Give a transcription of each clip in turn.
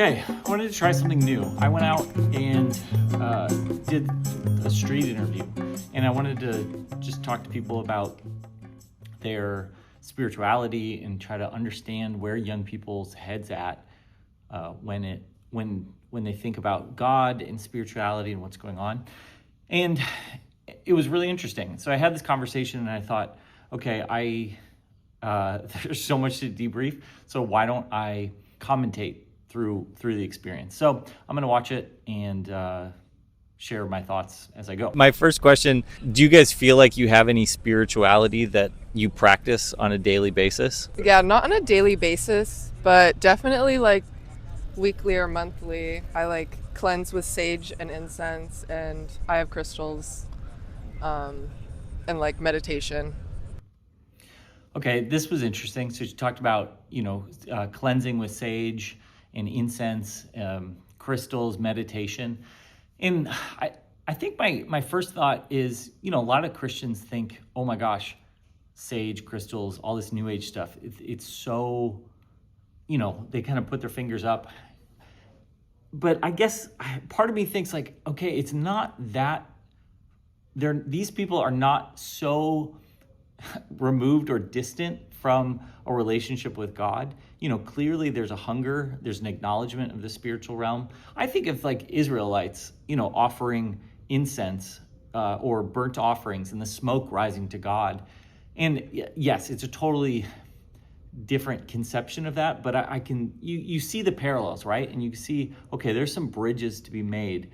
Okay, I wanted to try something new. I went out and did a street interview, and I wanted to just talk to people about their spirituality and try to understand where young people's heads at when they think about God and spirituality and what's going on. And it was really interesting. So I had this conversation, and I thought, okay, there's so much to debrief. So why don't I commentate through the experience? So I'm going to watch it and share my thoughts as I go. My first question, do you guys feel like you have any spirituality that you practice on a daily basis? Yeah, not on a daily basis, but definitely like weekly or monthly. I like cleanse with sage and incense, and I have crystals, and like meditation. Okay, this was interesting. So she talked about, cleansing with sage and incense, crystals, meditation. And I think my first thought is, a lot of Christians think, oh my gosh, sage, crystals, all this new age stuff. It's so, they kind of put their fingers up. But I guess part of me thinks like, okay, it's not that these people are not so removed or distant from a relationship with God. Clearly there's a hunger, there's an acknowledgement of the spiritual realm. I think of like Israelites, offering incense or burnt offerings and the smoke rising to God. And yes, it's a totally different conception of that, but you see the parallels, right? And you see, okay, there's some bridges to be made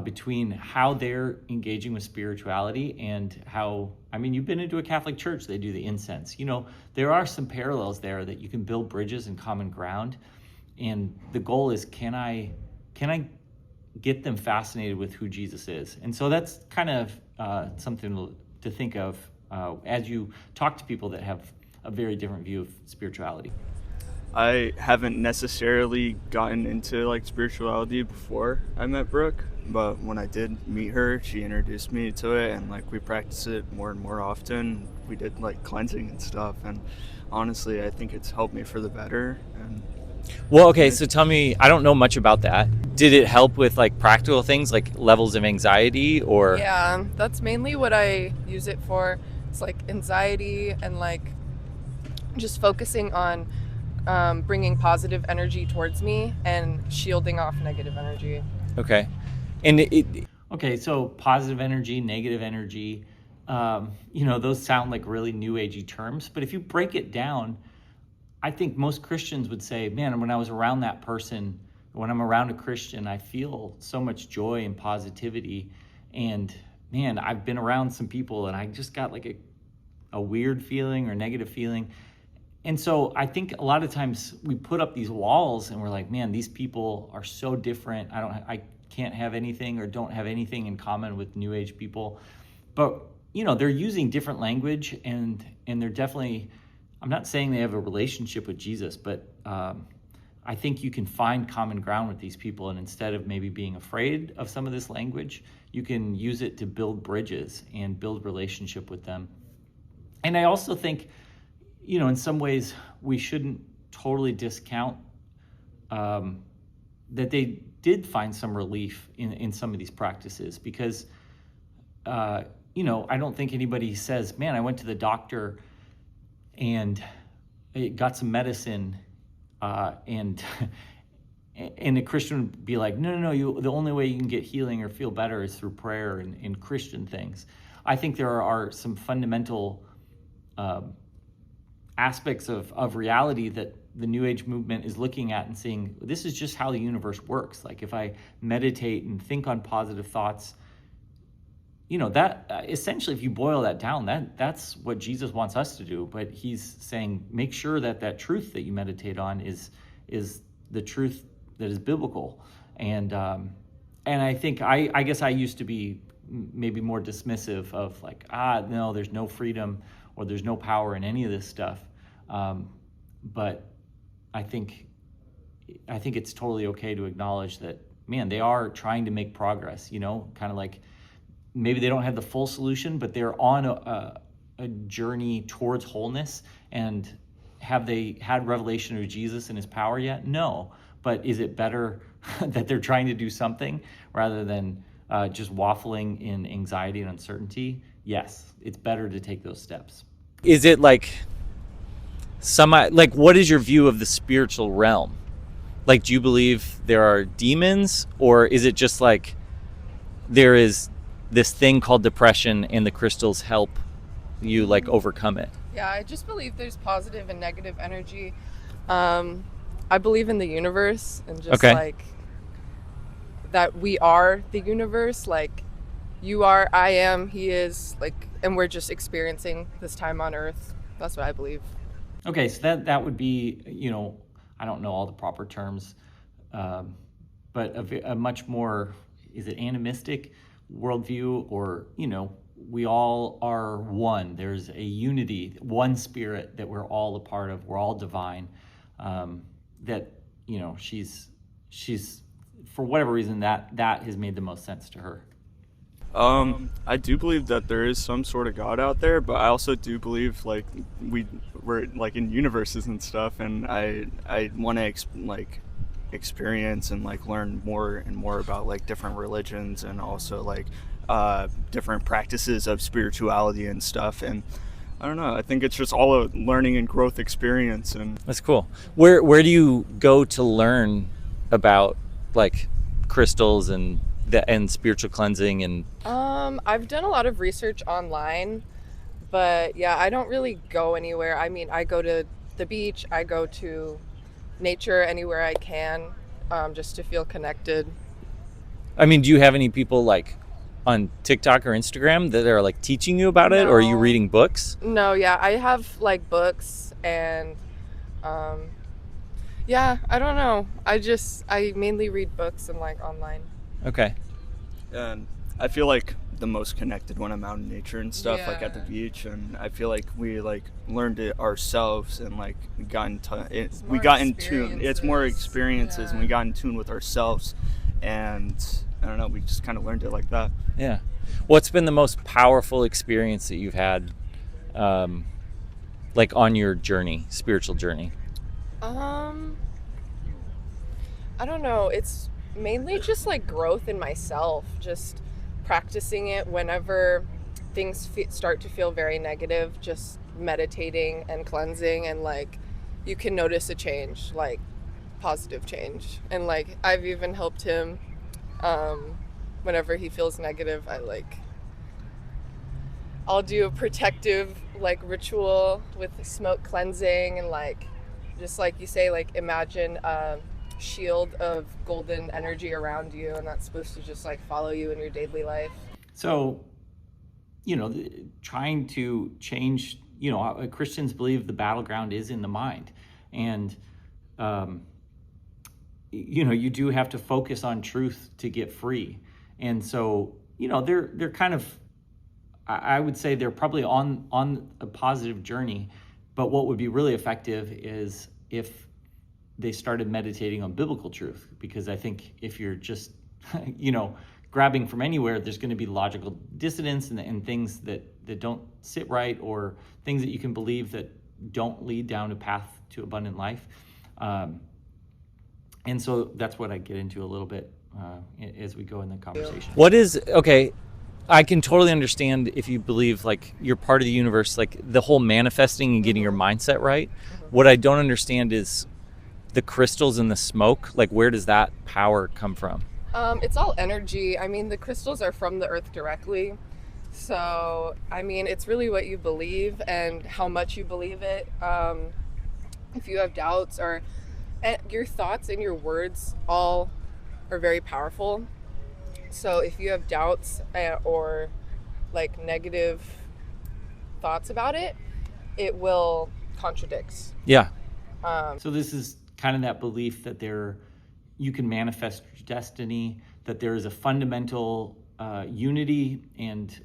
between how they're engaging with spirituality and how, you've been into a Catholic church, they do the incense. There are some parallels there that you can build bridges and common ground. And the goal is, can I get them fascinated with who Jesus is? And so that's kind of something to think of as you talk to people that have a very different view of spirituality. I haven't necessarily gotten into like spirituality before I met Brooke, but when I did meet her, she introduced me to it, and like we practice it more and more often. We did like cleansing and stuff, and honestly, I think it's helped me for the better. Well, okay, so tell me, I don't know much about that. Did it help with like practical things like levels of anxiety or? Yeah, that's mainly what I use it for. It's like anxiety and like just focusing on bringing positive energy towards me and shielding off negative energy. Okay. And okay, so positive energy, negative energy, those sound like really new agey terms, but if you break it down, I think most Christians would say, man, when I was around that person, when I'm around a Christian, I feel so much joy and positivity. And man, I've been around some people and I just got like a weird feeling or negative feeling. And so I think a lot of times we put up these walls and we're like, man, these people are so different. I can't have anything or don't have anything in common with New Age people. But, they're using different language and they're definitely, I'm not saying they have a relationship with Jesus, but I think you can find common ground with these people. And instead of maybe being afraid of some of this language, you can use it to build bridges and build relationship with them. And I also think, in some ways, we shouldn't totally discount that they did find some relief in some of these practices because, I don't think anybody says, man, I went to the doctor and got some medicine and a Christian would be like, no, the only way you can get healing or feel better is through prayer and Christian things. I think there are some fundamental aspects of reality that the New Age movement is looking at and saying, this is just how the universe works. Like if I meditate and think on positive thoughts, that essentially, if you boil that down, that's what Jesus wants us to do. But he's saying, make sure that truth that you meditate on is the truth that is biblical. And I think I guess I used to be maybe more dismissive of like, no, there's no freedom or there's no power in any of this stuff. But I think it's totally okay to acknowledge that, man, they are trying to make progress, kind of like maybe they don't have the full solution, but they're on a journey towards wholeness. And have they had revelation of Jesus and his power yet? No. But is it better that they're trying to do something rather than just waffling in anxiety and uncertainty? Yes, it's better to take those steps. Is it like what is your view of the spiritual realm? Like, do you believe there are demons, or is it just like there is this thing called depression and the crystals help you like overcome it? Yeah, I just believe there's positive and negative energy. I believe in the universe and just Okay. like that we are the universe. Like you are, I am, he is, like, and we're just experiencing this time on Earth. That's what I believe. Okay, so that would be, you know, I don't know all the proper terms, but a much more, is it animistic worldview, or, you know, we all are one. There's a unity, one spirit that we're all a part of. We're all divine. That, you know, she's for whatever reason that has made the most sense to her. I do believe that there is some sort of God out there, but I also do believe like we're like in universes and stuff, and I want to experience and like learn more and more about like different religions and also like different practices of spirituality and stuff. And I don't know, I think it's just all a learning and growth experience. And That's cool. Where do you go to learn about like crystals and spiritual cleansing and I've done a lot of research online, but yeah, I don't really go anywhere. I mean, I go to the beach, I go to nature anywhere I can, just to feel connected. I mean, do you have any people like on TikTok or Instagram that are like teaching you about it, or are you No. reading books? No, yeah, I have like books and yeah, I don't know. I mainly read books and like online. Okay. and I feel like the most connected when I'm out in nature and stuff, like at the Yeah. beach, and I feel like we like learned it ourselves and like got in we more got in tune. It's more experiences. experiences, and Yeah. we got in tune with ourselves, and I don't know, we just kind of learned it like that. Yeah. What's been the most powerful experience that you've had, like on your journey, spiritual journey? I don't know. It's mainly just like growth in myself, just practicing it whenever things start to feel very negative, just meditating and cleansing, and like you can notice a change, like positive change. And like I've even helped him whenever he feels negative. I'll do a protective like ritual with smoke cleansing, and like just like you say, like imagine a shield of golden energy around you, and that's supposed to just like follow you in your daily life. So, you know, trying to change, you know, Christians believe the battleground is in the mind. And, you know, you do have to focus on truth to get free. And so, you know, they're kind of, I would say they're probably on a positive journey. But what would be really effective is if they started meditating on biblical truth, because I think if you're just, you know, grabbing from anywhere, there's going to be logical dissonance and things that don't sit right, or things that you can believe that don't lead down a path to abundant life. And so that's what I get into a little bit as we go in the conversation. Okay, I can totally understand if you believe like you're part of the universe, like the whole manifesting and getting your mindset right. What I don't understand is the crystals and the smoke. Like, where does that power come from? It's all energy. I mean, the crystals are from the earth directly. So, I mean, it's really what you believe and how much you believe it. If you have doubts, or your thoughts and your words all are very powerful. So if you have doubts or like negative thoughts about it, it will contradict. Yeah. So this is kind of that belief that you can manifest your destiny, that there is a fundamental unity and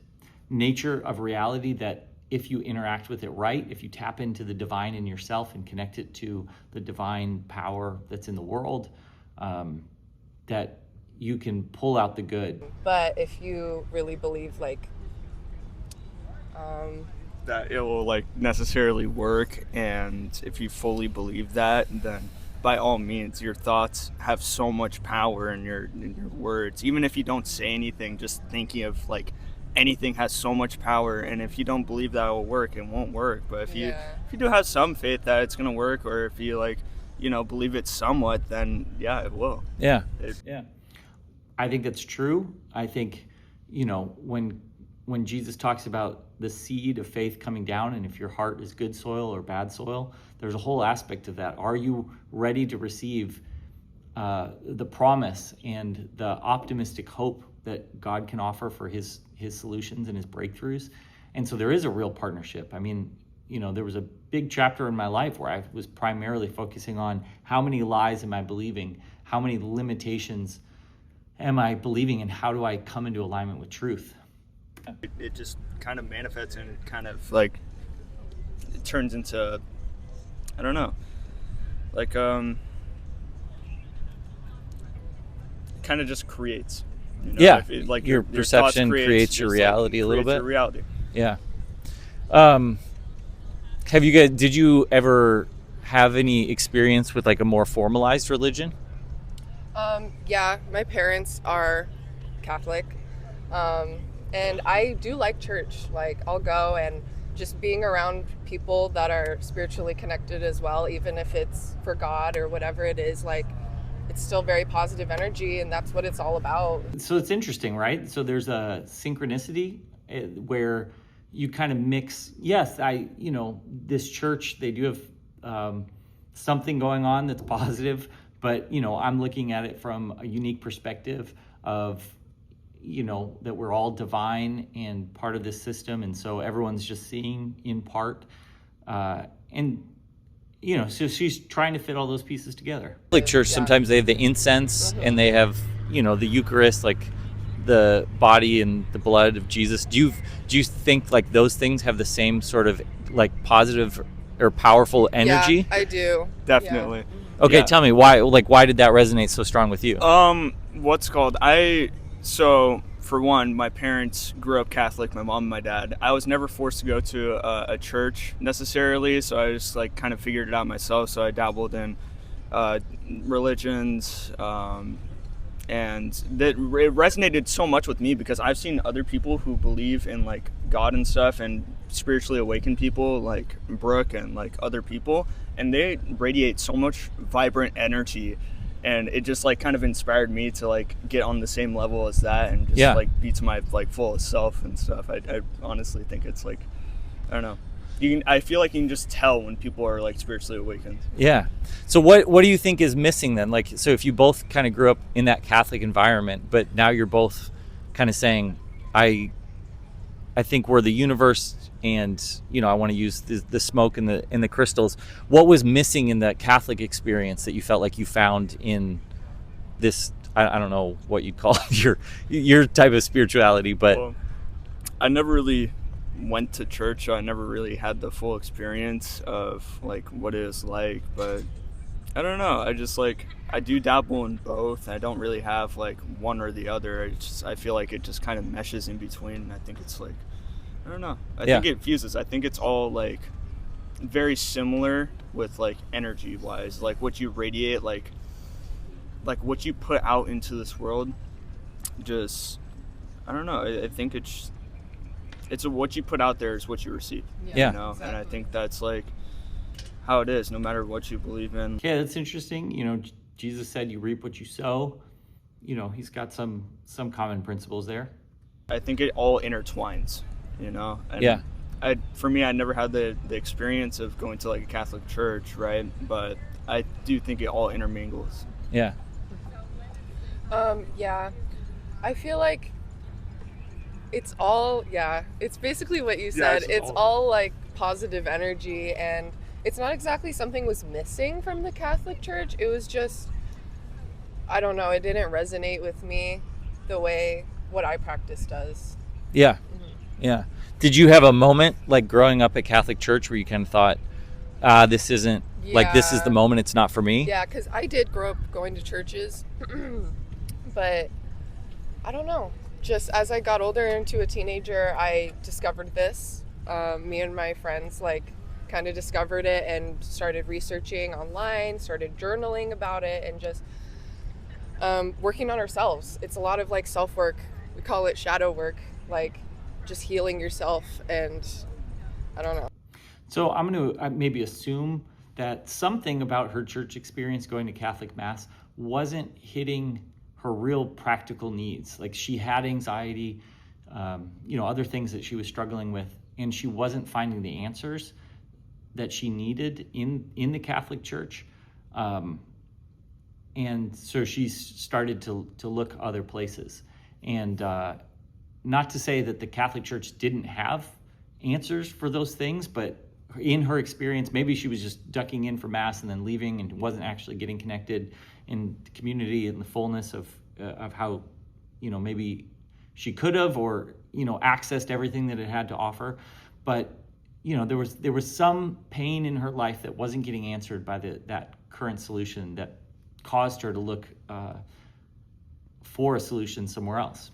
nature of reality that if you interact with it right, if you tap into the divine in yourself and connect it to the divine power that's in the world, that you can pull out the good. But if you really believe like That it will like necessarily work, and if you fully believe that, then by all means, your thoughts have so much power in your words. Even if you don't say anything, just thinking of like anything has so much power. And if you don't believe that it will work, it won't work. But if you do have some faith that it's gonna work, or if you like, believe it somewhat, then yeah, it will. Yeah. Yeah. I think that's true. I think, when Jesus talks about the seed of faith coming down, and if your heart is good soil or bad soil, there's a whole aspect of that. Are you ready to receive the promise and the optimistic hope that God can offer for his solutions and his breakthroughs? And so there is a real partnership. I mean, there was a big chapter in my life where I was primarily focusing on how many lies am I believing? How many limitations am I believing, and how do I come into alignment with truth? It just kind of manifests, and it kind of like it turns into, I don't know, like kind of just creates. Yeah, if it, like your thoughts perception creates your just, reality a little creates bit. your reality. Yeah. Did you ever have any experience with like a more formalized religion? Yeah, my parents are Catholic. And I do like church. Like, I'll go, and just being around people that are spiritually connected as well, even if it's for God or whatever it is, like, it's still very positive energy, and that's what it's all about. So it's interesting, right? So there's a synchronicity where you kind of mix. Yes, this church, they do have something going on that's positive, but, I'm looking at it from a unique perspective of, that we're all divine and part of this system. And so everyone's just seeing in part. So she's trying to fit all those pieces together. Like church, sometimes they have the incense and they have, the Eucharist, like the body and the blood of Jesus. Do you think like those things have the same sort of like positive or powerful energy? Yeah, I do. Definitely. Yeah. Okay, Yeah. tell me why did that resonate so strong with you? So for one, my parents grew up Catholic, my mom and my dad. I was never forced to go to a church necessarily, so I just like kind of figured it out myself. So I dabbled in religions, and it resonated so much with me because I've seen other people who believe in like God and stuff, and spiritually awakened people like Brooke and like other people, and they radiate so much vibrant energy. And it just like kind of inspired me to like get on the same level as that, and just like be to my like fullest self and stuff. I honestly think it's like, I don't know. I feel like you can just tell when people are like spiritually awakened. Yeah. So what do you think is missing then? Like, so if you both kind of grew up in that Catholic environment, but now you're both kind of saying, I think we're the universe, and I want to use the smoke and the crystals. What was missing in the Catholic experience that you felt like you found in this? I don't know what you'd call your type of spirituality, but Well, I never really went to church, so I never really had the full experience of like what it is like. But I don't know. I just like I do dabble in both. I don't really have like one or the other. I feel like it just kind of meshes in between. I think it's like, I don't know. I think it fuses. I think it's all like very similar with like energy wise, like what you radiate, like what you put out into this world. Just I don't know. I think it's what you put out there is what you receive. Yeah. Exactly. And I think that's like how it is, no matter what you believe in. Yeah, that's interesting. Jesus said you reap what you sow. He's got some common principles there. I think it all intertwines, And for me, I never had the experience of going to like a Catholic church, right? But I do think it all intermingles. yeah. Yeah. I feel like it's all, it's basically what you said. It's all like positive energy, and it's not exactly something was missing from the Catholic Church. It was just, I don't know, it didn't resonate with me the way what I practice does. Yeah. Yeah. Did you have a moment like growing up at Catholic church where you kind of thought, this isn't like, this is the moment, it's not for me? Yeah, because I did grow up going to churches, but I don't know. Just as I got older into a teenager, I discovered this. Me and my friends, like, kind of discovered it and started researching online, started journaling about it, and just working on ourselves. It's a lot of like self-work. We call it shadow work, like just healing yourself, and I don't know. So I'm going to maybe assume that something about her church experience going to Catholic Mass wasn't hitting her real practical needs. Like she had anxiety, other things that she was struggling with, and she wasn't finding the answers that she needed in the Catholic Church. And so she started to look other places. And not to say that the Catholic Church didn't have answers for those things, but in her experience, maybe she was just ducking in for Mass and then leaving and wasn't actually getting connected in the community and the fullness of how, maybe she could have, or, accessed everything that it had to offer. But, there was some pain in her life that wasn't getting answered by that current solution that caused her to look for a solution somewhere else.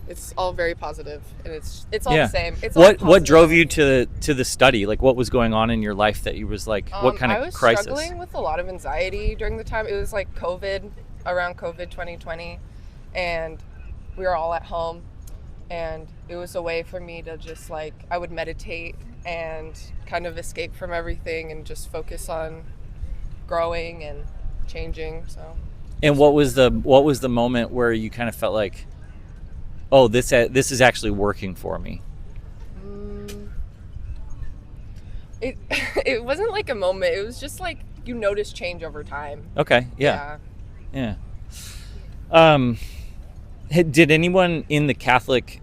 It's all very positive, and it's all Yeah. the same. It's all What positive. drove you to the study? Like, what was going on in your life that you was like, what kind I of was crisis? struggling with a lot of anxiety during the time. It was like around COVID 2020, and we were all at home, and it was a way for me to just I would meditate and kind of escape from everything and just focus on growing and changing. So. And what was the moment where you kind of felt like, oh, this is actually working for me? It wasn't like a moment. It was just like you notice change over time. Okay, yeah. Did anyone in the Catholic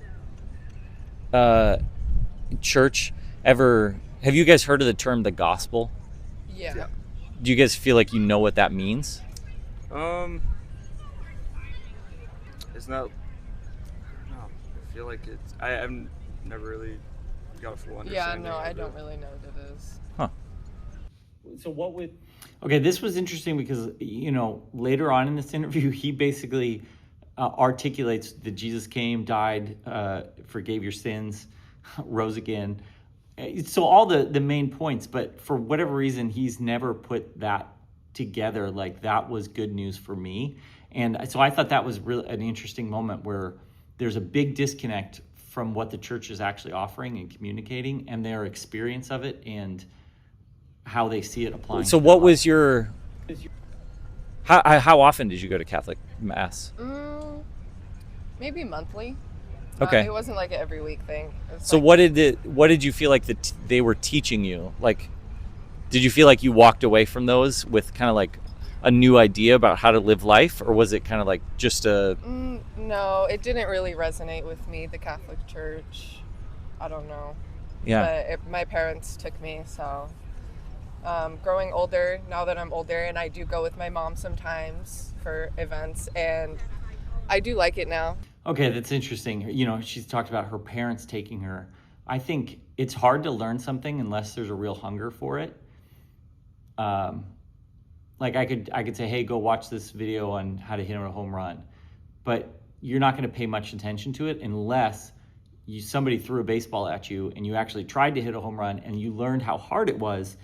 Church ever, have you guys heard of the term the gospel? Yeah. Do you guys feel like you know what that means? It's not. No, I feel like it's. I've never really got a full Yeah, understanding. no, I of don't it. really know what it is. So what would... Okay, this was interesting because, later on in this interview, he basically articulates that Jesus came, died, forgave your sins, rose again. So all the main points, but for whatever reason, he's never put that together. Like, that was good news for me. And so I thought that was really an interesting moment where there's a big disconnect from what the church is actually offering and communicating and their experience of it and how they see it applying. So to what their life. was your, how often did you go to Catholic Mass? Maybe monthly. Okay. It wasn't like an every week thing. It was So what did you feel like they were teaching you? Like, did you feel like you walked away from those with kind of like a new idea about how to live life, or was it kind of like just a... No, it didn't really resonate with me, the Catholic Church. I don't know. Yeah. But my parents took me, so growing older, now that I'm older, and I do go with my mom sometimes for events, and I do like it now. Okay, that's interesting. She's talked about her parents taking her. I think it's hard to learn something unless there's a real hunger for it. Like I could say, hey, go watch this video on how to hit a home run, but you're not going to pay much attention to it unless somebody threw a baseball at you and you actually tried to hit a home run and you learned how hard it was.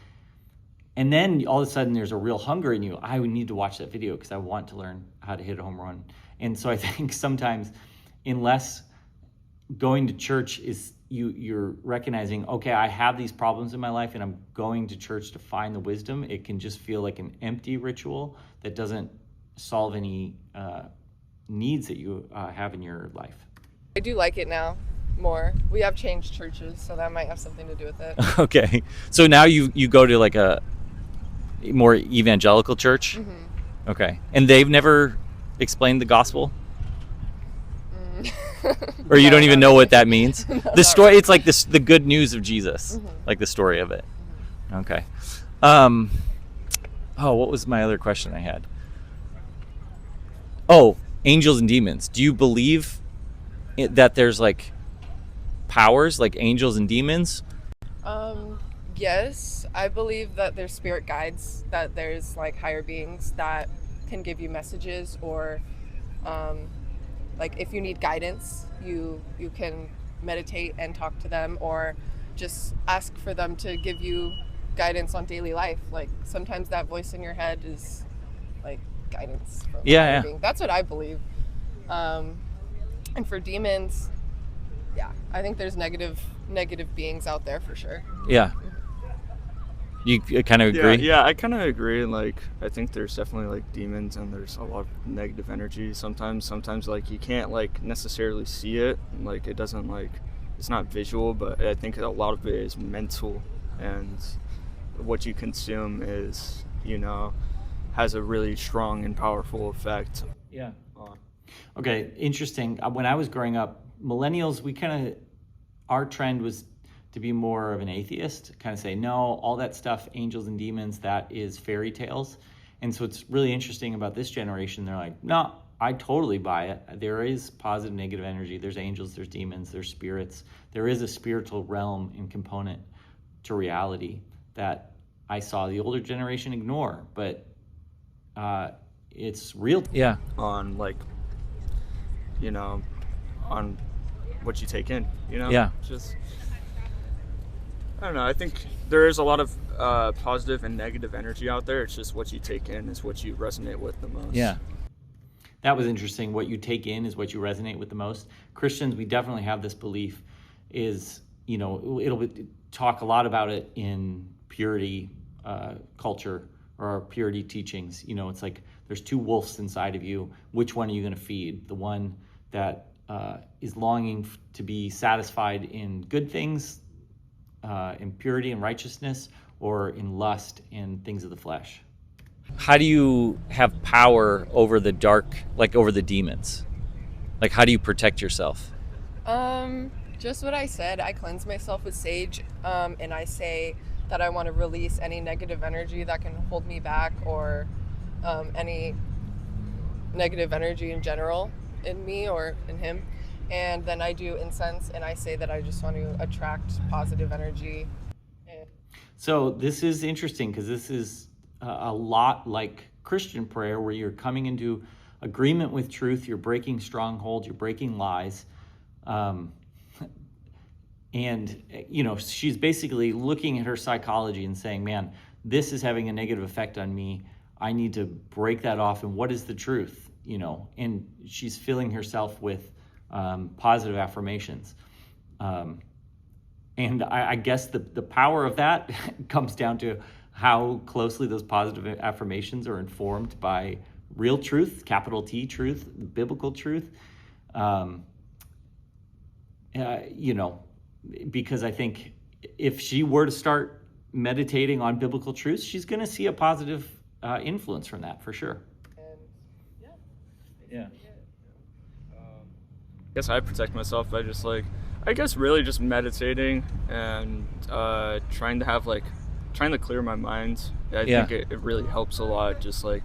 And then all of a sudden there's a real hunger in you. I would need to watch that video because I want to learn how to hit a home run. And so I think sometimes, unless going to church is you're recognizing, okay, I have these problems in my life and I'm going to church to find the wisdom, it can just feel like an empty ritual that doesn't solve any needs that you have in your life. I do like it now more. We have changed churches, so that might have something to do with it. Okay. So now you go to like a more evangelical church? Mm-hmm. Okay. And they've never explained the gospel? Or you don't even know what that means? The story, it's like the good news of Jesus, like the story of it. Okay. What was my other question I had? Oh, angels and demons. Do you believe that there's like powers like angels and demons? Yes, I believe that there's spirit guides, that there's like higher beings that can give you messages, or like if you need guidance, you can meditate and talk to them, or just ask for them to give you guidance on daily life. Like sometimes that voice in your head is like guidance from Yeah, a higher yeah. being. That's what I believe. And for demons, yeah, I think there's negative beings out there for sure. Yeah. You kind of agree? Yeah, I kind of agree. Like, I think there's definitely like demons and there's a lot of negative energy. Sometimes like you can't like necessarily see it. Like, it doesn't like, it's not visual, but I think a lot of it is mental, and what you consume is, you know, has a really strong and powerful effect. Yeah. Okay, interesting. When I was growing up, millennials, our trend was to be more of an atheist, kind of say, no, all that stuff, angels and demons, that is fairy tales. And so it's really interesting about this generation. They're like, no, I totally buy it. There is positive, negative energy. There's angels, there's demons, there's spirits. There is a spiritual realm and component to reality that I saw the older generation ignore, but it's real. Yeah. On like, you know, on what you take in, you know? Yeah. Just, I don't know. I think there is a lot of positive and negative energy out there. It's just what you take in is what you resonate with the most. Yeah. That was interesting. What you take in is what you resonate with the most. Christians, we definitely have this belief is, you know, talk a lot about it in purity culture or purity teachings. You know, it's like there's two wolves inside of you. Which one are you going to feed? The one that is longing to be satisfied in good things, in purity and righteousness, or in lust and things of the flesh? How do you have power over the dark, like over the demons? Like, how do you protect yourself? Just what I said. I cleanse myself with sage, and I say that I want to release any negative energy that can hold me back, or any negative energy in general in me or in him. And then I do incense, and I say that I just want to attract positive energy. So this is interesting because this is a lot like Christian prayer, where you're coming into agreement with truth, you're breaking strongholds, you're breaking lies. And, you know, she's basically looking at her psychology and saying, man, this is having a negative effect on me. I need to break that off. And what is the truth? You know, and she's filling herself with positive affirmations. And I guess the power of that comes down to how closely those positive affirmations are informed by real truth, capital T truth, biblical truth. You know, because I think if she were to start meditating on biblical truths, she's going to see a positive influence from that for sure. Yeah. I guess I protect myself by just like, I guess really just meditating and trying to clear my mind. I think it really helps a lot, just like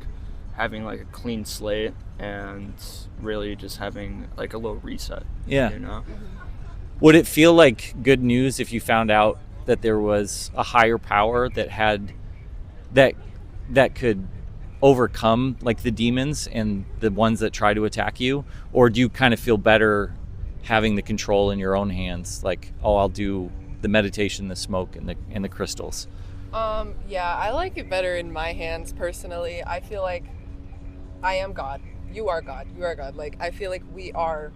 having like a clean slate and really just having like a little reset. Yeah. You know? Would it feel like good news if you found out that there was a higher power that had that could overcome like the demons and the ones that try to attack you? Or do you kind of feel better having the control in your own hands, like, oh, I'll do the meditation, the smoke, and the crystals? Yeah, I like it better in my hands personally. I feel like I am God. You are God. You are God. Like, I feel like we are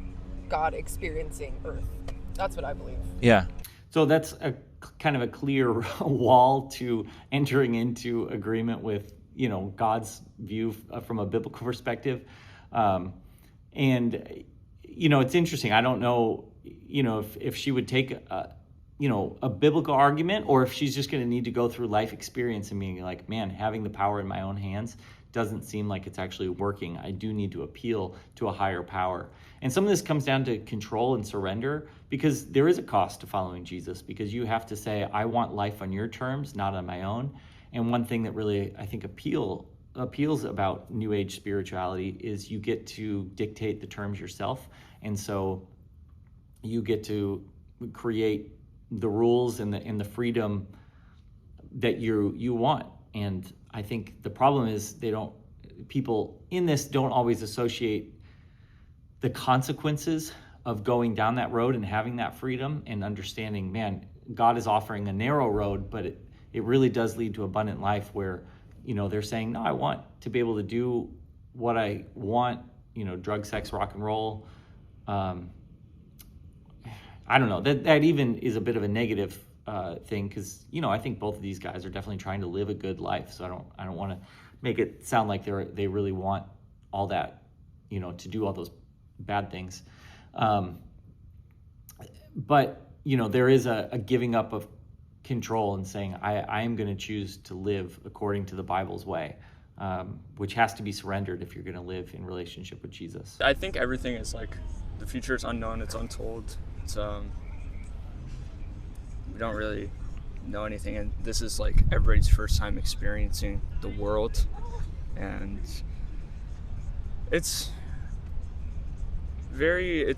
God experiencing Earth. That's what I believe. Yeah. So that's a kind of a clear wall to entering into agreement with, you know, God's view from a biblical perspective. And, you know, it's interesting. I don't know, you know, if she would take you know, a biblical argument, or if she's just going to need to go through life experience and being like, man, having the power in my own hands doesn't seem like it's actually working. I do need to appeal to a higher power. And some of this comes down to control and surrender, because there is a cost to following Jesus, because you have to say, I want life on your terms, not on my own. And one thing that really, I think, appeals about New Age spirituality is you get to dictate the terms yourself. And so you get to create the rules and the freedom that you want. And I think the problem is people in this don't always associate the consequences of going down that road and having that freedom and understanding, man, God is offering a narrow road, but it really does lead to abundant life where, they're saying, no, I want to be able to do what I want, drug, sex, rock and roll. I don't know, that even is a bit of a negative thing, because, I think both of these guys are definitely trying to live a good life. So I don't want to make it sound like they really want all that, to do all those bad things. But, there is a giving up of control and saying, I am going to choose to live according to the Bible's way, which has to be surrendered if you're going to live in relationship with Jesus. I think everything is the future is unknown, it's untold. It's we don't really know anything, and this is everybody's first time experiencing the world, and it's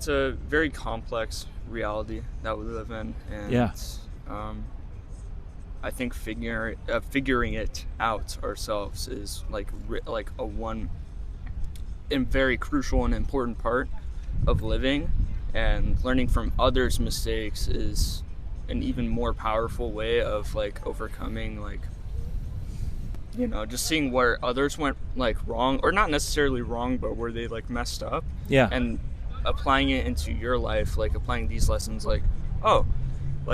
a very complex reality that we live in, and Yeah. I think figuring it out ourselves is a one and very crucial and important part of living, and learning from others' mistakes is an even more powerful way of overcoming just seeing where others went wrong, or not necessarily wrong, but where they messed up, Yeah. and applying it into your life, applying these lessons, I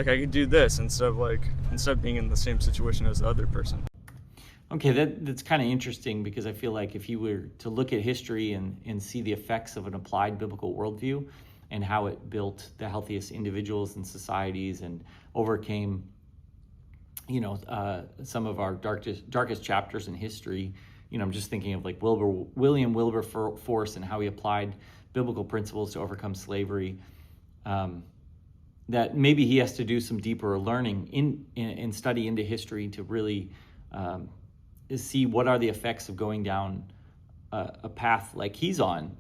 could do this instead of being in the same situation as the other person. Okay, that's kind of interesting, because I feel like if you were to look at history and see the effects of an applied biblical worldview and how it built the healthiest individuals and societies and overcame, some of our darkest chapters in history. I'm just thinking of William Wilberforce and how he applied biblical principles to overcome slavery. That maybe he has to do some deeper learning in study into history to really see what are the effects of going down a path like he's on,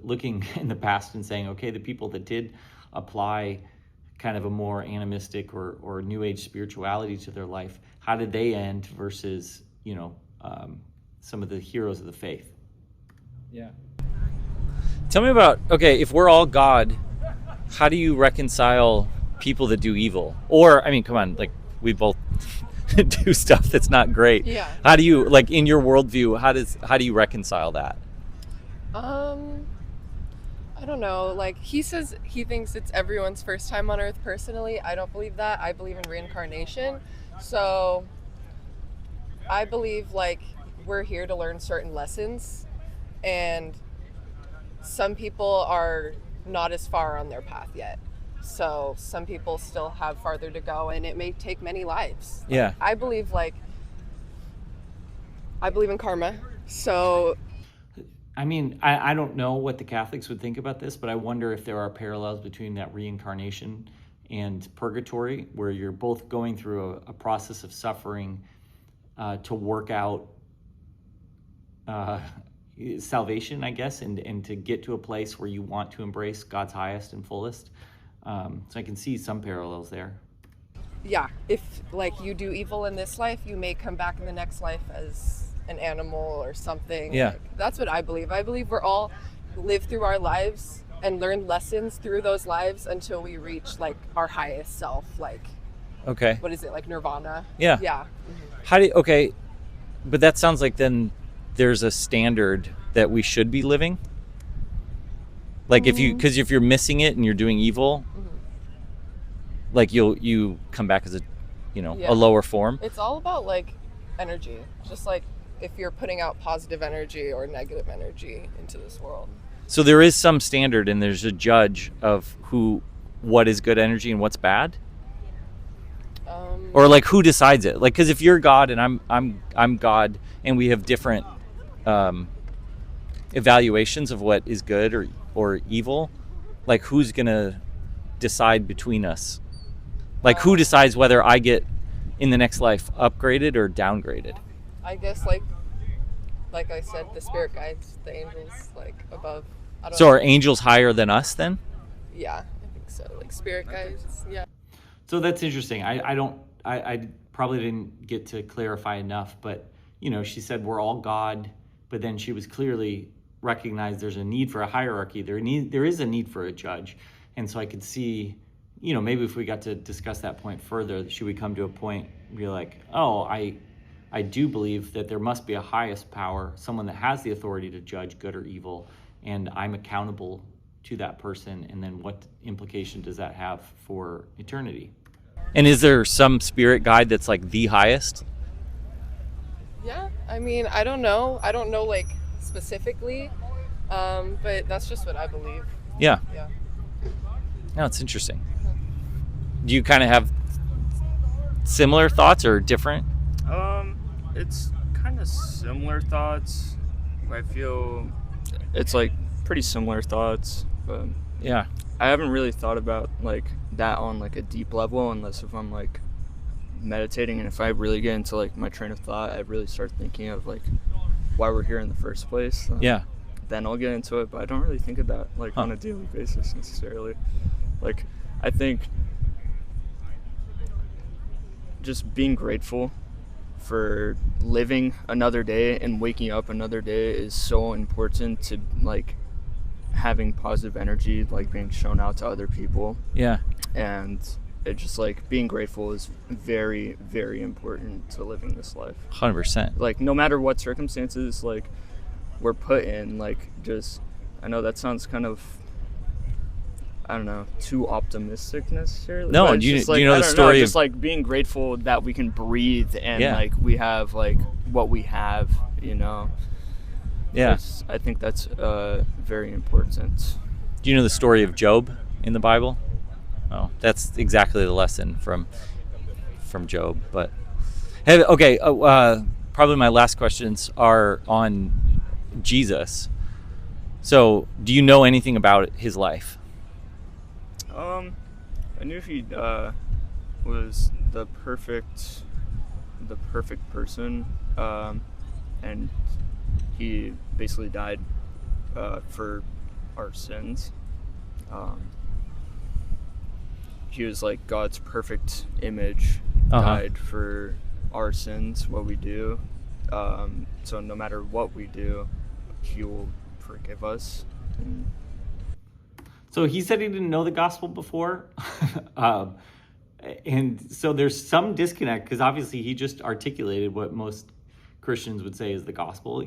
looking in the past and saying, okay, the people that did apply kind of a more animistic or new age spirituality to their life, how did they end versus, some of the heroes of the faith? Yeah. Tell me about, okay, if we're all God, how do you reconcile people that do evil? Or, come on, we both do stuff that's not great. Yeah. How do you, in your worldview, how do you reconcile that? I don't know. He says he thinks it's everyone's first time on Earth. Personally, I don't believe that. I believe in reincarnation. So I believe we're here to learn certain lessons, and some people are not as far on their path yet. So some people still have farther to go, and it may take many lives. Yeah. I believe in karma. So I don't know what the Catholics would think about this, but I wonder if there are parallels between that reincarnation and purgatory, where you're both going through a process of suffering to work out salvation, I guess, and to get to a place where you want to embrace God's highest and fullest. So I can see some parallels there. yeah, if you do evil in this life, you may come back in the next life as an animal or something. Yeah. That's what I believe. I believe we're all live through our lives and learn lessons through those lives until we reach our highest self. Okay. What is it, nirvana? Yeah. Yeah. Okay, but that sounds like then there's a standard that we should be living. If you're missing it and you're doing evil, you come back as a lower form. It's all about energy. Just if you're putting out positive energy or negative energy into this world. So there is some standard, and there's a judge of what is good energy and what's bad. Or who decides it? Because if you're God and I'm God, and we have different evaluations of what is good or evil, who's gonna decide between us? Who decides whether I get in the next life upgraded or downgraded? I guess like I said, the spirit guides, the angels above. I don't So know. are angels higher than us then? Yeah, I think so. Spirit guides. Yeah. So that's interesting. I probably didn't get to clarify enough, but she said we're all God, but then she was clearly recognized there's a need for a hierarchy. There is a need for a judge, and so I could see maybe if we got to discuss that point further, should we come to a point where you're like, oh, I do believe that there must be a highest power, someone that has the authority to judge good or evil, and I'm accountable to that person, and then what implication does that have for eternity? And is there some spirit guide that's like the highest? Yeah, I mean, I don't know like specifically, but that's just what I believe. Yeah. Yeah. No, it's interesting. Do you kind of have similar thoughts or different? It's kind of similar thoughts. I feel it's like pretty similar thoughts, but Yeah. I haven't really thought about like that on like a deep level unless if I'm like meditating, and if I really get into like my train of thought, I really start thinking of like why we're here in the first place. Yeah. Then I'll get into it, but I don't really think of that like on a daily basis necessarily. Like I think just being grateful for living another day and waking up another day is so important to like having positive energy, like being shown out to other people. Yeah. And it just like being grateful is very, very important to living this life. 100%. Like no matter what circumstances like we're put in, like just I know that sounds kind of, I don't know, too optimistic necessarily. No, but it's do you just, like, know I the don't story just of- like being grateful that we can breathe and Yeah. like we have like what we have, you know. Yeah. I think that's very important. Do you know the story of Job in the Bible? Oh, that's exactly the lesson from Job. But hey, okay, probably my last questions are on Jesus. So, do you know anything about his life? I knew he was the perfect person, and he basically died for our sins. He was like God's perfect image, died for our sins, what we do. So no matter what we do, he will forgive us. And So he said he didn't know the gospel before. And so there's some disconnect because obviously he just articulated what most Christians would say is the gospel.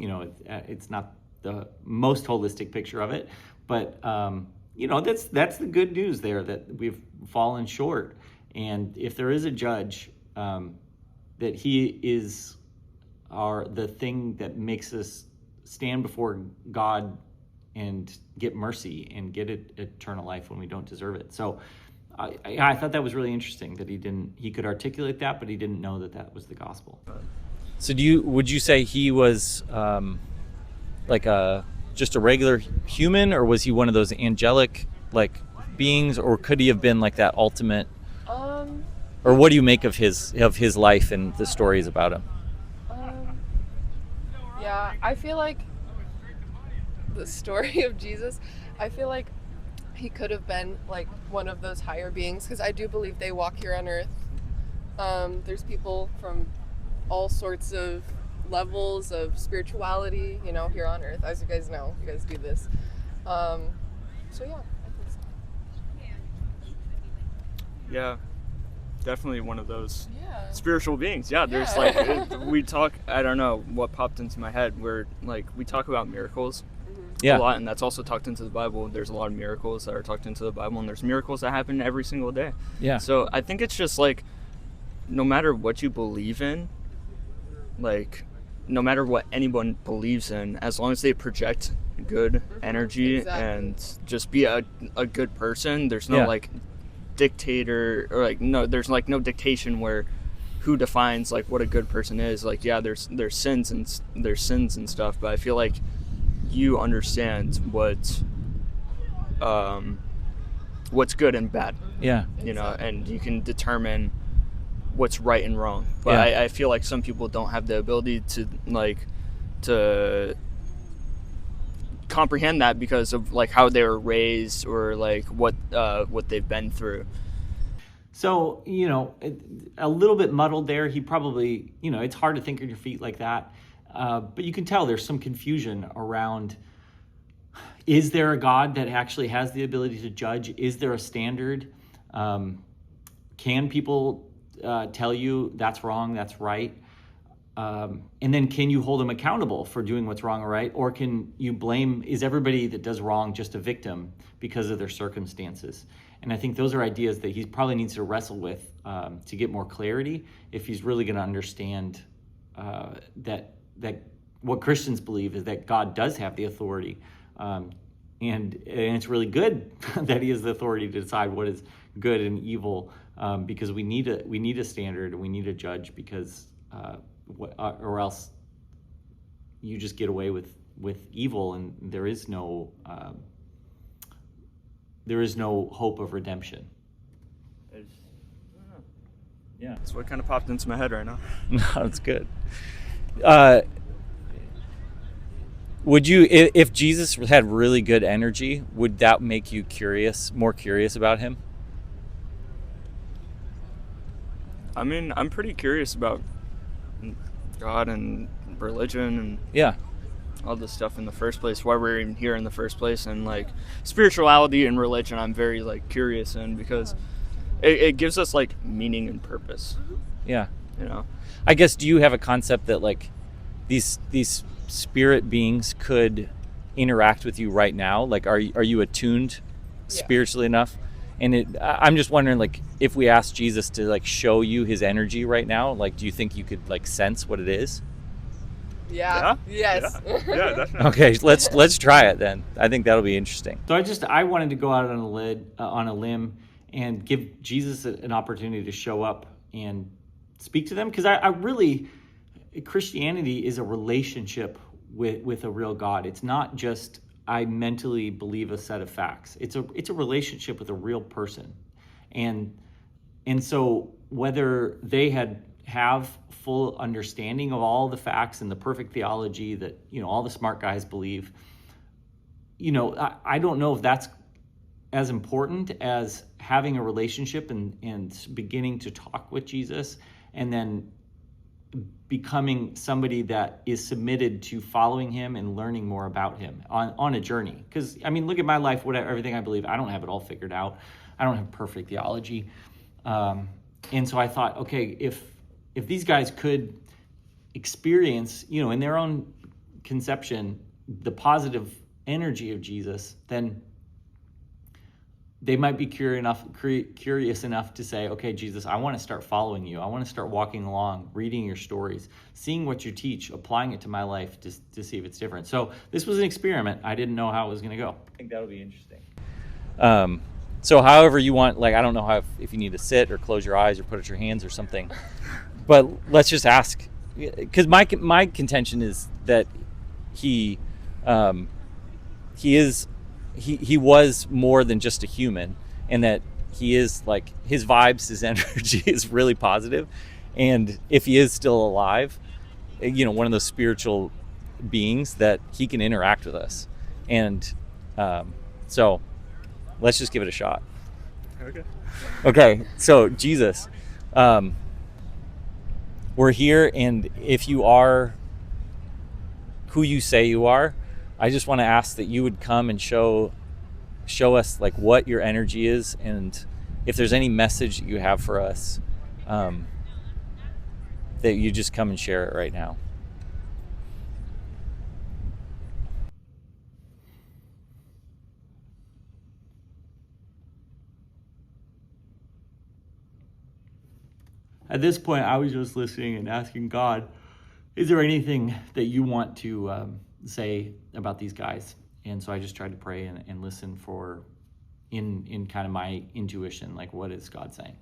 It's not the most holistic picture of it, but that's the good news there, that we've fallen short. And if there is a judge, that he is the thing that makes us stand before God and get mercy and get eternal life when we don't deserve it. So I thought that was really interesting that he could articulate that, but he didn't know that was the gospel. So would you say he was like just a regular human, or was he one of those angelic like beings, or could he have been like that ultimate? Or what do you make of his life and the stories about him? Yeah, I feel like the story of Jesus, I feel like he could have been like one of those higher beings, because I do believe they walk here on earth. There's people from all sorts of levels of spirituality, here on earth, as you guys know. You guys do this. So yeah, I think so. yeah, definitely one of those Yeah. spiritual beings. Yeah, there's Yeah. like we talk. I don't know what popped into my head. Where like we talk about miracles Yeah. a lot, and that's also talked into the Bible. There's a lot of miracles that are talked into the Bible, and there's miracles that happen every single day. Yeah. So I think it's just like, no matter what you believe in, like, no matter what anyone believes in, as long as they project good energy Exactly. and just be a good person, there's no Yeah. like dictator, or like there's like no dictation where who defines like what a good person is. Like, yeah, there's sins and stuff, but I feel like you understand what's good and bad, Yeah. and you can determine what's right and wrong. But Yeah. I feel like some people don't have the ability to comprehend that because of like how they were raised, or like what they've been through. So, a little bit muddled there. He probably, it's hard to think on your feet like that. But you can tell there's some confusion around, is there a God that actually has the ability to judge? Is there a standard? Can people tell you that's wrong, that's right? And then can you hold them accountable for doing what's wrong or right? Or can you blame, is everybody that does wrong just a victim because of their circumstances? And I think those are ideas that he probably needs to wrestle with to get more clarity if he's really going to understand that what Christians believe is that God does have the authority. And it's really good that he has the authority to decide what is good and evil, because we need a standard and we need a judge, because or else you just get away with evil, and there is no hope of redemption. Yeah, That's what kind of popped into my head right now. no, it's good. Would you, if Jesus had really good energy, would that make you more curious about him? I mean, I'm pretty curious about God and religion and Yeah. all this stuff in the first place, why we're even here in the first place, and like spirituality and religion I'm very like curious in, because it gives us like meaning and purpose, Yeah. you know. I guess, do you have a concept that like these spirit beings could interact with you right now? Like, are you attuned spiritually enough? And I'm just wondering, like, if we asked Jesus to like show you his energy right now, like, do you think you could like sense what it is? Yeah. Yes. Yeah, definitely. Okay, let's try it then. I think that'll be interesting. So I wanted to go out on a limb and give Jesus an opportunity to show up and speak to them, because I really, Christianity is a relationship with a real God. It's not just I mentally believe a set of facts. It's a relationship with a real person, and so whether they have full understanding of all the facts and the perfect theology that all the smart guys believe, I don't know if that's as important as having a relationship and beginning to talk with Jesus, and then becoming somebody that is submitted to following him and learning more about him on a journey. Because I mean, look at my life, everything I believe, I don't have it all figured out. I don't have perfect theology. And so I thought, okay, if these guys could experience, in their own conception, the positive energy of Jesus, then they might be curious enough to say, okay, Jesus, I want to start following you. I want to start walking along, reading your stories, seeing what you teach, applying it to my life to see if it's different. So this was an experiment. I didn't know how it was going to go. I think that'll be interesting. So however you want, like, I don't know if you need to sit or close your eyes or put out your hands or something, but let's just ask, because my contention is that he was more than just a human, and that he is like, his vibes, his energy is really positive, and if he is still alive, one of those spiritual beings, that he can interact with us. And so let's just give it a shot. Okay, so Jesus, we're here, and if you are who you say you are, I just want to ask that you would come and show us like what your energy is, and if there's any message that you have for us, that you just come and share it right now. At this point, I was just listening and asking God, is there anything that you want to say about these guys? And so I just tried to pray and listen for in kind of my intuition, like, what is God saying?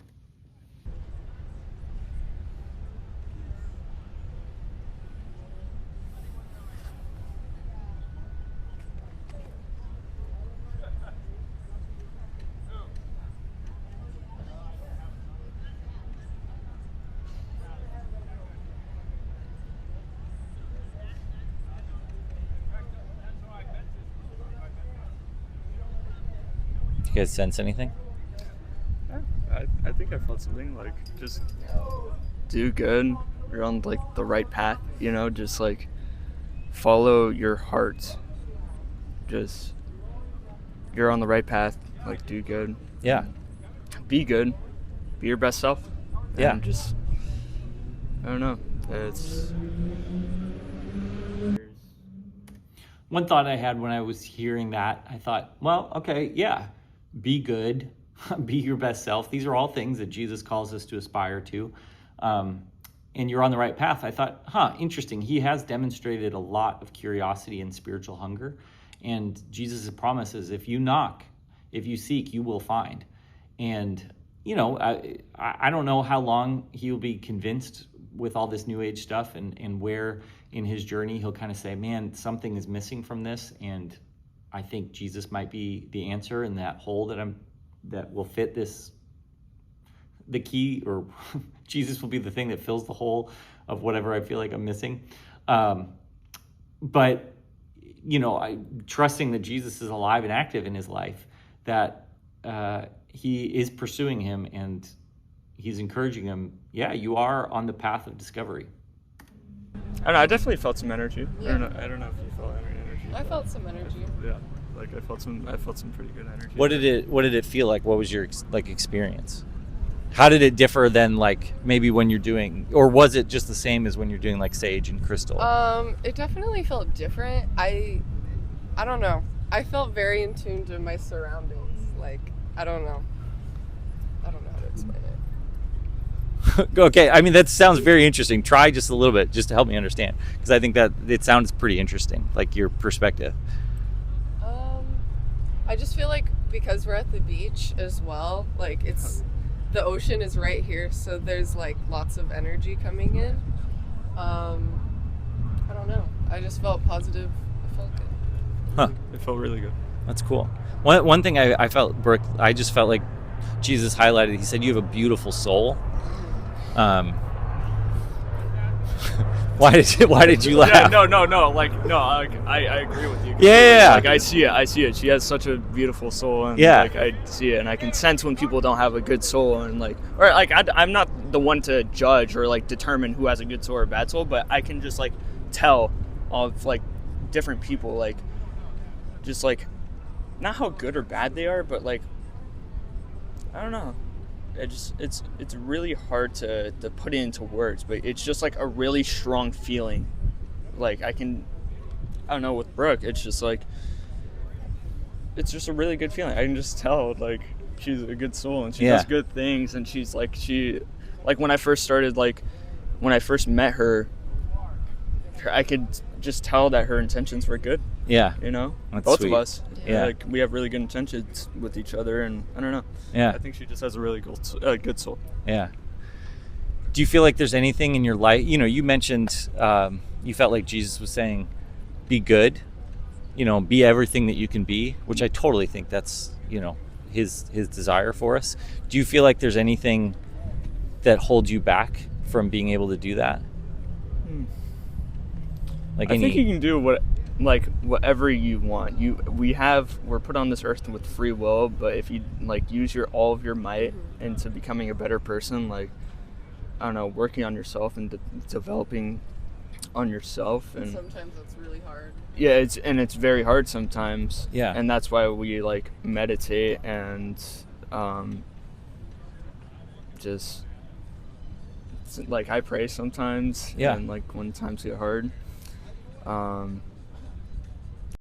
Do you guys sense anything? I think I felt something like, just do good. You're on like the right path, just like follow your heart. Just, you're on the right path, like do good. Yeah. be good, be your best self. Yeah. And just, I don't know. It's One thought I had when I was hearing that, I thought, well, okay, yeah, be good, be your best self. These are all things that Jesus calls us to aspire to. And you're on the right path. I thought, interesting. He has demonstrated a lot of curiosity and spiritual hunger. And Jesus' promise is, if you knock, if you seek, you will find. And, I don't know how long he'll be convinced with all this new age stuff and where in his journey he'll kind of say, man, something is missing from this. And I think Jesus might be the answer in that hole that will fit this, the key, or Jesus will be the thing that fills the hole of whatever I feel like I'm missing. But, I'm trusting that Jesus is alive and active in his life, that he is pursuing him and he's encouraging him. Yeah, you are on the path of discovery. I don't know. I definitely felt some energy. Yeah. I don't know if you felt any energy. I felt some energy. Yeah, like I felt some pretty good energy. What did it feel like? What was your experience? How did it differ than like maybe when you're doing, or was it just the same as when you're doing like sage and crystal? It definitely felt different. I don't know. I felt very in tune to my surroundings. Like, I don't know how to explain it. Okay, I mean that sounds very interesting. Try just a little bit, just to help me understand, because I think that it sounds pretty interesting, like your perspective. I just feel like because we're at the beach as well, like the ocean is right here, so there's like lots of energy coming in. I don't know. I just felt positive. I felt good. Huh. It felt really good. That's cool. One thing I felt, Brooke, I just felt like Jesus highlighted. He said, "You have a beautiful soul." Why did you laugh? Yeah, no. I agree with you. Yeah. Like I see it. She has such a beautiful soul, and Yeah. like I see it, and I can sense when people don't have a good soul, and I'm not the one to judge or like determine who has a good soul or a bad soul, but I can just like tell of like different people, like just like not how good or bad they are, but like I don't know. It's really hard to put it into words, but it's just like a really strong feeling. Like I don't know, with Brooke, it's just like it's just a really good feeling. I can just tell like she's a good soul and she does good things, and she's like when I first met her, I could just tell that her intentions were good. Yeah. That's Both sweet. Of us. Yeah. Like we have really good intentions with each other, and I don't know. Yeah. I think she just has a really good soul. Yeah. Do you feel like there's anything in your life, you mentioned you felt like Jesus was saying, be good, be everything that you can be, which I totally think that's, his desire for us. Do you feel like there's anything that holds you back from being able to do that? Like I think you can do whatever you want. We're put on this earth with free will, but if you like use all of your might into becoming a better person, like I don't know, working on yourself and developing on yourself, and sometimes that's really hard. Yeah, it's very hard sometimes. Yeah. And that's why we like meditate and just like I pray sometimes. Yeah. And like when times get hard.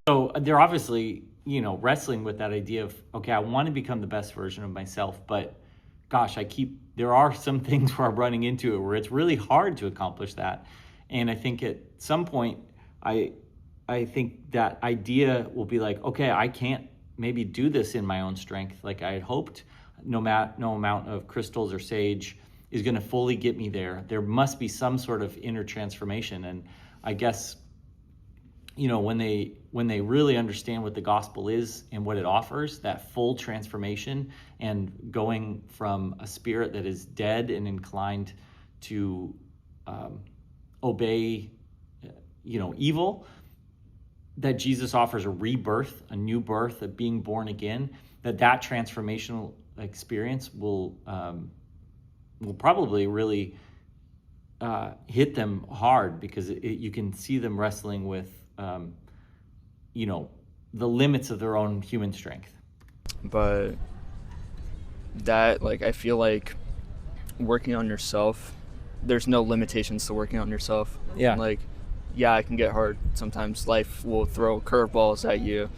So they're obviously, wrestling with that idea of, okay, I want to become the best version of myself, but gosh, there are some things where I'm running into it where it's really hard to accomplish that. And I think at some point, I think that idea will be like, okay, I can't maybe do this in my own strength like I had hoped. No amount of crystals or sage is going to fully get me there. There must be some sort of inner transformation. And I guess, when they really understand what the gospel is and what it offers, that full transformation and going from a spirit that is dead and inclined to obey, evil, that Jesus offers a rebirth, a new birth, of being born again, that transformational experience will probably really hit them hard, because you can see them wrestling with, the limits of their own human strength. But that, like, I feel like working on yourself, there's no limitations to working on yourself. Yeah. Like, yeah, it can get hard. Sometimes life will throw curveballs at you,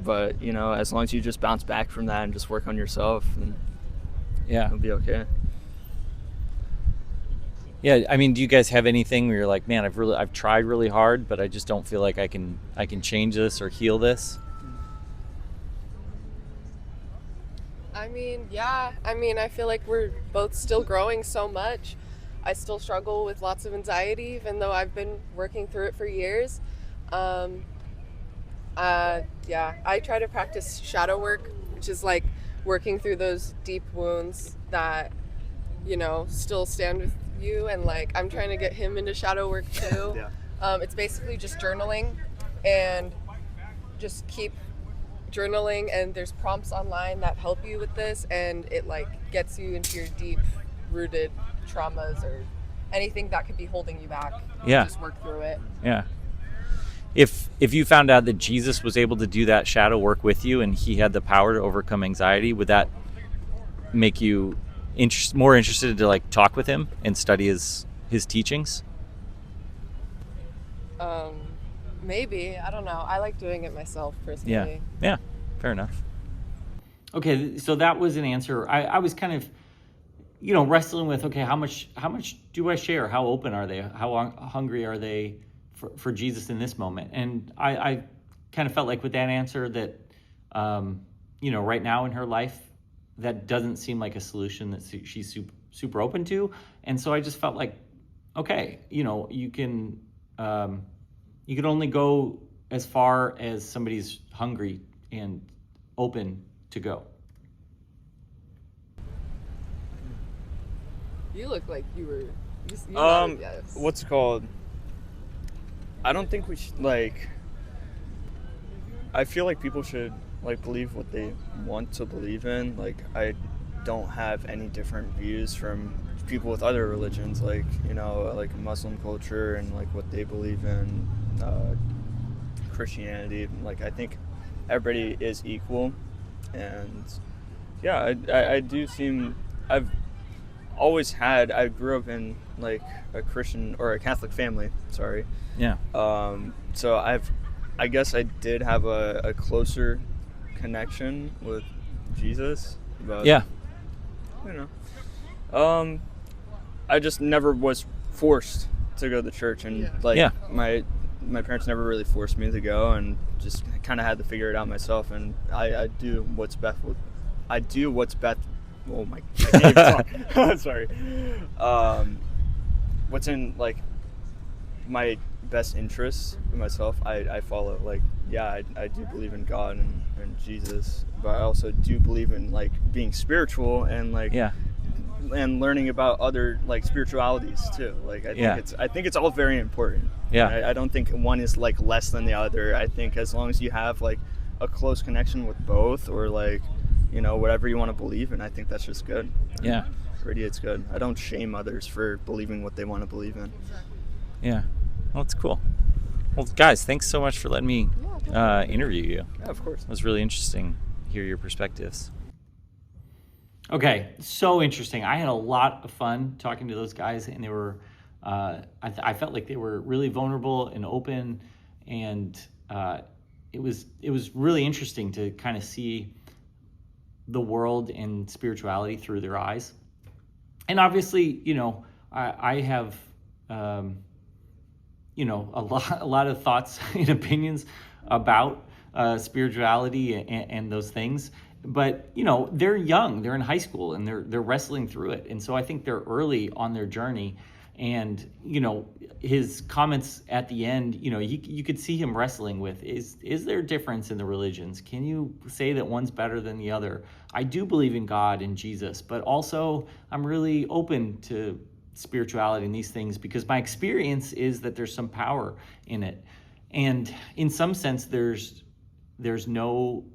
but, you know, as long as you just bounce back from that and just work on yourself, then Yeah. it'll be okay. Yeah, I mean, do you guys have anything where you're like, man, I've tried really hard, but I just don't feel like I can change this or heal this? I mean, yeah. I mean, I feel like we're both still growing so much. I still struggle with lots of anxiety, even though I've been working through it for years. Um, yeah, I try to practice shadow work, which is like working through those deep wounds that, you know, still stand with you. And like, I'm trying to get him into shadow work too. Yeah. It's basically just journaling and just keep journaling, and there's prompts online that help you with this, and it like gets you into your deep rooted traumas or anything that could be holding you back. Yeah. Just work through it. Yeah. If you found out that Jesus was able to do that shadow work with you and he had the power to overcome anxiety, would that make you more interested to like talk with him and study his teachings? Maybe, I don't know. I like doing it myself personally. Yeah. Yeah. Fair enough. Okay, so that was an answer. I was kind of, you know, wrestling with, okay, how much do I share? How open are they? How hungry are they for Jesus in this moment? And I kind of felt like with that answer that, you know, right now in her life, that doesn't seem like a solution that she's super open to. And so I just felt like, okay, you know, you can only go as far as somebody's hungry and open to go. You look like you nodded yes. What's it called? I don't think we should, like, I feel like people should, like, believe what they want to believe in. Like, I don't have any different views from people with other religions, like, you know, like Muslim culture and like what they believe in, Christianity. Like, I think everybody is equal, and yeah, I do seem, I've always had, I grew up in like a Christian or a Catholic family, sorry. Yeah. So I guess I did have a closer connection with Jesus, but Yeah. you know, I just never was forced to go to church, and like Yeah. my parents never really forced me to go, and just kind of had to figure it out myself. And I do what's best. Oh my! I can't even talk. Sorry. What's in like my best interests in myself, I follow. Like, yeah, I do believe in God and Jesus, but I also do believe in like being spiritual and like Yeah. and learning about other like spiritualities too. Like, I think it's all very important. Yeah. I don't think one is like less than the other. I think as long as you have like a close connection with both, or like, you know, whatever you want to believe in, I think that's just good. Yeah. Pretty, it's good. I don't shame others for believing what they want to believe in. Yeah. Well, that's cool. Well, guys, thanks so much for letting me interview you. Yeah, of course. It was really interesting to hear your perspectives. Okay, so interesting. I had a lot of fun talking to those guys, and they were, I felt like they were really vulnerable and open, and it was really interesting to kind of see the world and spirituality through their eyes. And obviously, you know, I have, you know, a lot of thoughts and opinions about spirituality and those things. But, you know, they're young, they're in high school, and they're wrestling through it. And so I think they're early on their journey. And, you know, his comments at the end, you know, you could see him wrestling with, is there a difference in the religions? Can you say that one's better than the other? I do believe in God and Jesus, but also I'm really open to spirituality and these things because my experience is that there's some power in it. And in some sense, there's no...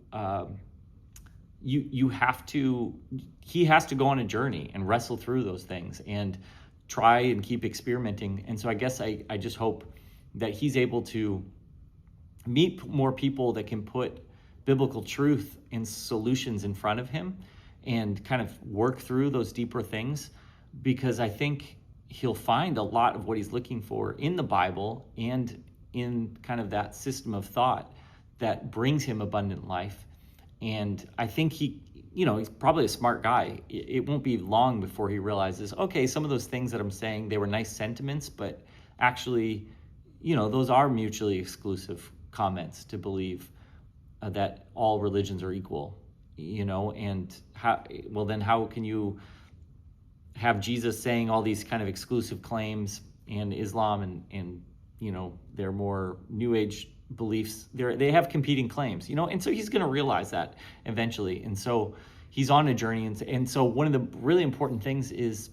he has to go on a journey and wrestle through those things and try and keep experimenting. And so I guess I just hope that he's able to meet more people that can put biblical truth and solutions in front of him and kind of work through those deeper things, because I think he'll find a lot of what he's looking for in the Bible and in kind of that system of thought that brings him abundant life. And I think he's probably a smart guy. It won't be long before he realizes, okay, some of those things that I'm saying, they were nice sentiments, but actually, those are mutually exclusive comments to believe that all religions are equal, and how can you have Jesus saying all these kind of exclusive claims, and Islam and their more New Age beliefs, they have competing claims, and so he's going to realize that eventually. And so he's on a journey. And so one of the really important things is,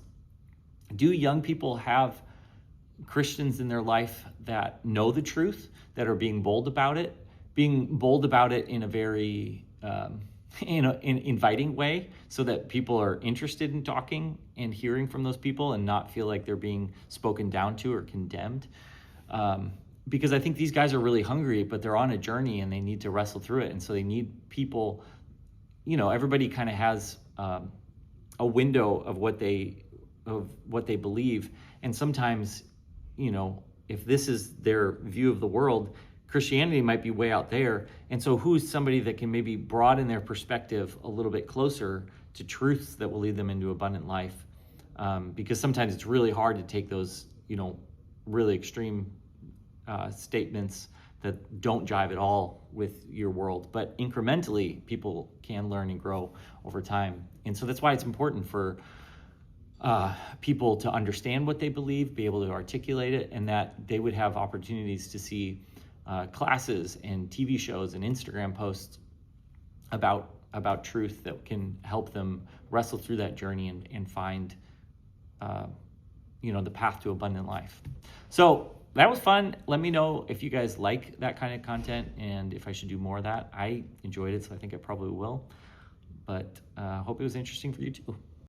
do young people have Christians in their life that know the truth, that are being bold about it in a very inviting way, so that people are interested in talking and hearing from those people and not feel like they're being spoken down to or condemned. Because I think these guys are really hungry, but they're on a journey and they need to wrestle through it. And so they need people, everybody kind of has a window of what they believe. And sometimes, if this is their view of the world, Christianity might be way out there. And so who's somebody that can maybe broaden their perspective a little bit closer to truths that will lead them into abundant life? Because sometimes it's really hard to take those, really extreme statements that don't jive at all with your world. But incrementally, people can learn and grow over time. And so that's why it's important for people to understand what they believe, be able to articulate it, and that they would have opportunities to see classes and TV shows and Instagram posts about truth that can help them wrestle through that journey and find the path to abundant life. So that was fun. Let me know if you guys like that kind of content and if I should do more of that. I enjoyed it, so I think I probably will. But hope it was interesting for you too.